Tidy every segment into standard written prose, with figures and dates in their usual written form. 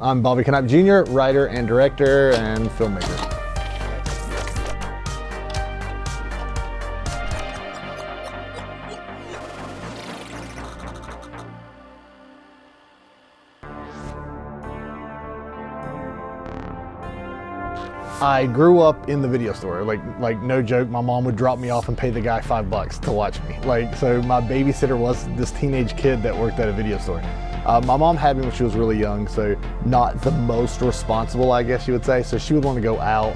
I'm Bobby Canipe Jr., writer and director and filmmaker. I grew up in the video store, like no joke. My mom would drop me off and pay the guy $5 to watch me. So my babysitter was this teenage kid that worked at a video store. My mom had me when she was really young, so not the most responsible, I guess you would say. So she would want to go out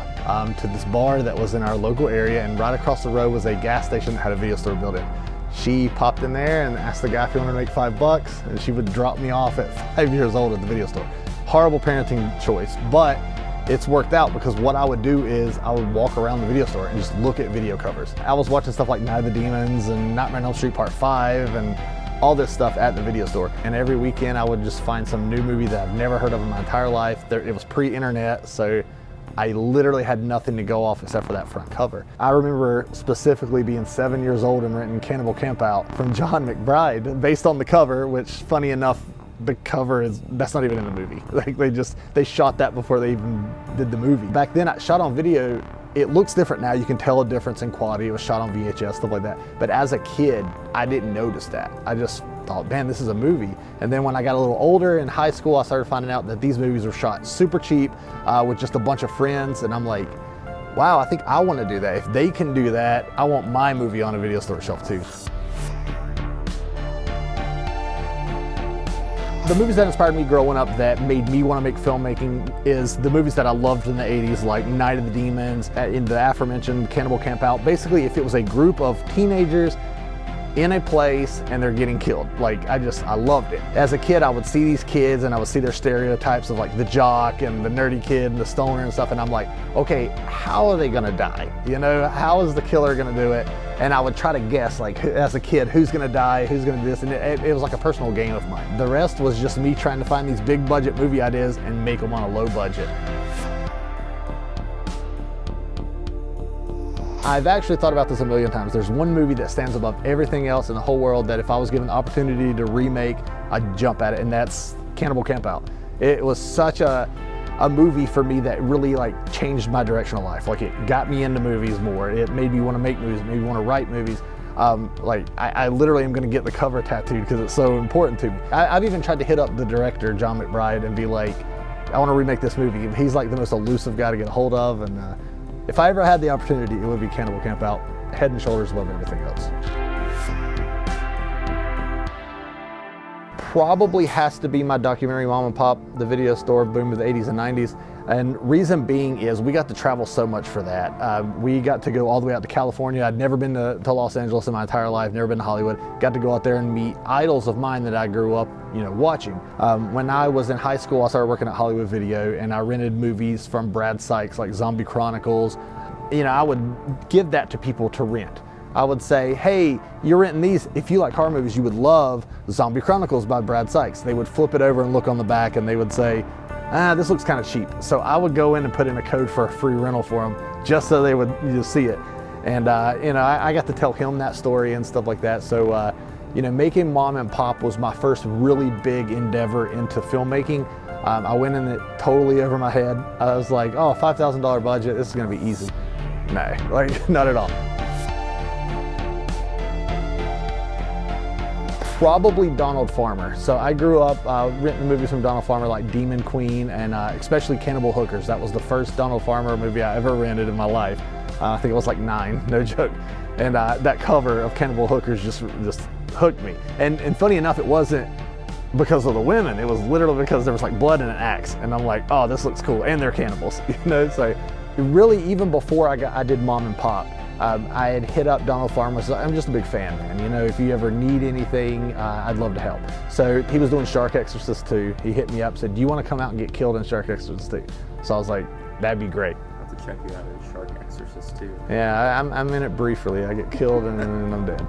to this bar that was in our local area, and right across the road was a gas station that had a video store built in. She popped in there and asked the guy if he wanted to make $5, and she would drop me off at 5 years old at the video store. Horrible parenting choice, but it's worked out because what I would do is I would walk around the video store and just look at video covers. I was watching stuff like Night of the Demons and Nightmare on Elm Street Part 5 and all this stuff at the video store. And every weekend I would just find some new movie that I've never heard of in my entire life. It was pre-internet, so I literally had nothing to go off except for that front cover. I remember specifically being 7 years old and renting Cannibal Campout from John McBride based on the cover, which funny enough, the cover that's not even in the movie. They shot that before they even did the movie. Back then I shot on video. It looks different now. You can tell a difference in quality. It was shot on VHS, stuff like that. But as a kid, I didn't notice that. I just thought, man, this is a movie. And then when I got a little older in high school, I started finding out that these movies were shot super cheap with just a bunch of friends. And I'm like, wow, I think I want to do that. If they can do that, I want my movie on a video store shelf too. The movies that inspired me growing up that made me want to make filmmaking is the movies that I loved in the 80s, like Night of the Demons, in the aforementioned Cannibal Campout. Basically, if it was a group of teenagers in a place and they're getting killed. I loved it. As a kid, I would see these kids and I would see their stereotypes of like the jock and the nerdy kid and the stoner and stuff, and I'm like, okay, how are they gonna die? You know, how is the killer gonna do it? And I would try to guess, like, as a kid, who's gonna die, who's gonna do this, and it was like a personal game of mine. The rest was just me trying to find these big budget movie ideas and make them on a low budget. I've actually thought about this a million times. There's one movie that stands above everything else in the whole world that if I was given the opportunity to remake, I'd jump at it, and that's Cannibal Campout. It was such a movie for me that really changed my direction of life. It got me into movies more. It made me want to make movies, made me want to write movies. I literally am going to get the cover tattooed because it's so important to me. I've even tried to hit up the director, John McBride, and be like, I want to remake this movie. He's like the most elusive guy to get a hold of, and if I ever had the opportunity, it would be Cannibal Campout, head and shoulders above everything else. Probably has to be my documentary Mom and Pop, the video store boom of the 80s and 90s. And reason being is we got to travel so much for that. We got to go all the way out to California. I'd never been to Los Angeles in my entire life, never been to Hollywood. Got to go out there and meet idols of mine that I grew up watching. When I was in high school, I started working at Hollywood Video, and I rented movies from Brad Sykes, like Zombie Chronicles. I would give that to people to rent. I would say, hey, you're renting these. If you like horror movies, you would love Zombie Chronicles by Brad Sykes. They would flip it over and look on the back, and they would say, this looks kind of cheap. So I would go in and put in a code for a free rental for them just so they would see it. And I got to tell him that story and stuff like that. So making Mom and Pop was my first really big endeavor into filmmaking. I went in it totally over my head. I was like, oh, $5,000 budget, this is gonna be easy. No, not at all. Probably Donald Farmer. So I grew up renting movies from Donald Farmer like Demon Queen and especially Cannibal Hookers. That was the first Donald Farmer movie I ever rented in my life. I think it was like 9, no joke. And that cover of Cannibal Hookers just hooked me. And funny enough, it wasn't because of the women. It was literally because there was blood and an axe. And I'm like, oh, this looks cool. And they're cannibals, So really, even before I did Mom and Pop, I had hit up Donald Farmer. So I'm just a big fan, man. If you ever need anything, I'd love to help. So he was doing Shark Exorcist 2. He hit me up, said, do you want to come out and get killed in Shark Exorcist 2? So I was like, that'd be great. I have to check you out in Shark Exorcist 2. Yeah, I'm in it briefly. I get killed and then I'm dead.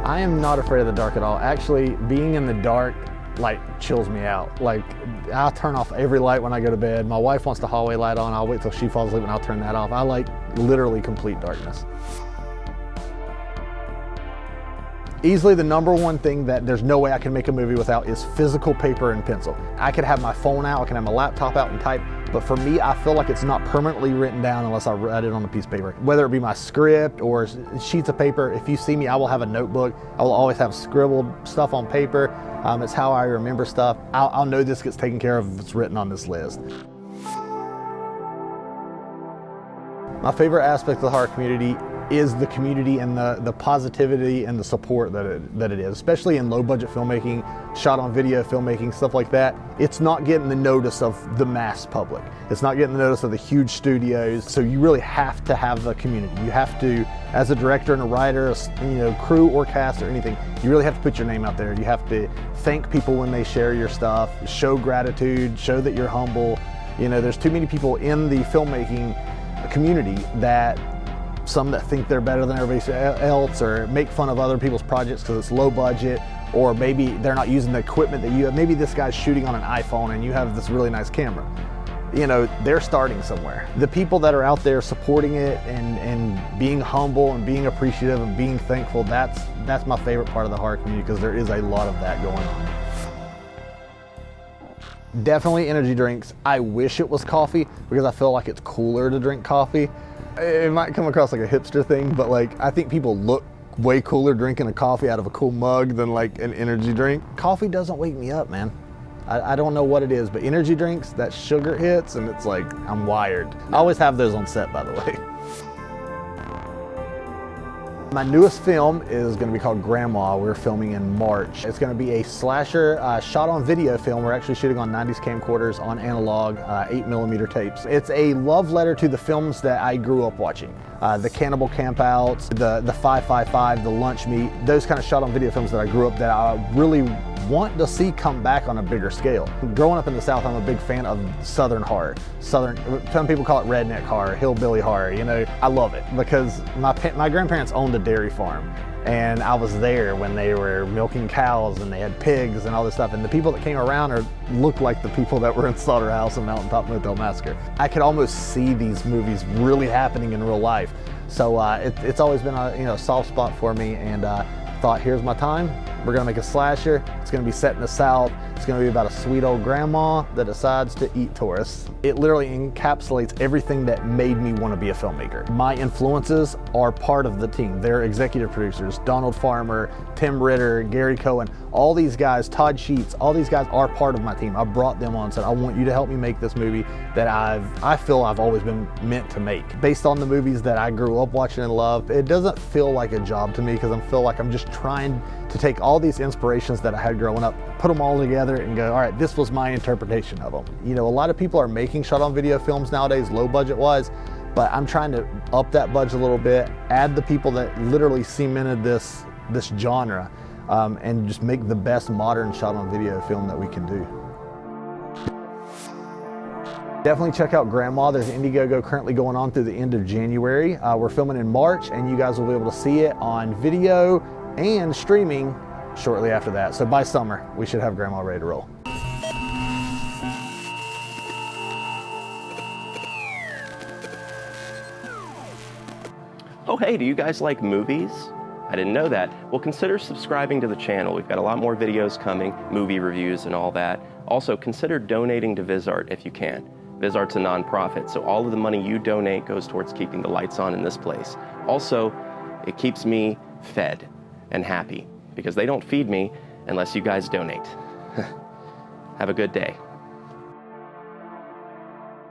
I am not afraid of the dark at all. Actually, being in the dark chills me out. I'll turn off every light when I go to bed. My wife wants the hallway light on. I'll wait till she falls asleep and I'll turn that off. I like literally complete darkness. Easily the number one thing that there's no way I can make a movie without is physical paper and pencil. I could have my phone out, I can have my laptop out and type, but for me, I feel like it's not permanently written down unless I write it on a piece of paper. Whether it be my script or sheets of paper, if you see me, I will have a notebook. I will always have scribbled stuff on paper. It's how I remember stuff. I'll know this gets taken care of if it's written on this list. My favorite aspect of the horror community is the community and the positivity and the support that it is, especially in low budget filmmaking, shot on video filmmaking, stuff like that. It's not getting the notice of the mass public. It's not getting the notice of the huge studios. So you really have to have a community. You have to, as a director and a writer, crew or cast or anything, you really have to put your name out there. You have to thank people when they share your stuff, show gratitude, show that you're humble. There's too many people in the filmmaking community that some that think they're better than everybody else or make fun of other people's projects because it's low budget, or maybe they're not using the equipment that you have. Maybe this guy's shooting on an iPhone and you have this really nice camera. They're starting somewhere. The people that are out there supporting it and being humble and being appreciative and being thankful, that's my favorite part of the horror community, because there is a lot of that going on. Definitely energy drinks. I wish it was coffee because I feel like it's cooler to drink coffee. It might come across like a hipster thing, but I think people look way cooler drinking a coffee out of a cool mug than like an energy drink. Coffee doesn't wake me up, man. I don't know what it is, but energy drinks, that sugar hits and it's like I'm wired. I always have those on set, by the way. My newest film is going to be called Grandma. We're filming in March. It's going to be a slasher shot on video film. We're actually shooting on 90s camcorders on analog 8mm tapes. It's a love letter to the films that I grew up watching. The Cannibal Campouts, the 555, the Lunch Meat, those kind of shot on video films that I grew up that I really want to see come back on a bigger scale. Growing up in the South, I'm a big fan of Southern horror. Some people call it redneck horror, hillbilly horror. I love it because my grandparents owned a dairy farm, and I was there when they were milking cows and they had pigs and all this stuff, and the people that came around looked like the people that were in Slaughterhouse and Mountaintop Motel Massacre. I could almost see these movies really happening in real life. So it's always been a soft spot for me, and thought, here's my time. We're gonna make a slasher. It's gonna be set in the South. It's gonna be about a sweet old grandma that decides to eat tourists. It literally encapsulates everything that made me want to be a filmmaker. My influences are part of the team. They're executive producers, Donald Farmer, Tim Ritter, Gary Cohen, all these guys, Todd Sheets, all these guys are part of my team. I brought them on and said, I want you to help me make this movie that I feel I've always been meant to make. Based on the movies that I grew up watching and loved, it doesn't feel like a job to me because I feel like I'm just trying to take all these inspirations that I had growing up, put them all together and go, all right, this was my interpretation of them. A lot of people are making shot on video films nowadays, low budget wise, but I'm trying to up that budget a little bit, add the people that literally cemented this genre, and just make the best modern shot on video film that we can do. Definitely check out Grandma. There's an Indiegogo currently going on through the end of January. We're filming in March, and you guys will be able to see it on video and streaming shortly after that. So by summer, we should have Grandma ready to roll. Oh hey, do you guys like movies? I didn't know that. Well, consider subscribing to the channel. We've got a lot more videos coming, movie reviews and all that. Also, consider donating to VisArt if you can. VisArt's a nonprofit, so all of the money you donate goes towards keeping the lights on in this place. Also, it keeps me fed and happy, because they don't feed me unless you guys donate. Have a good day.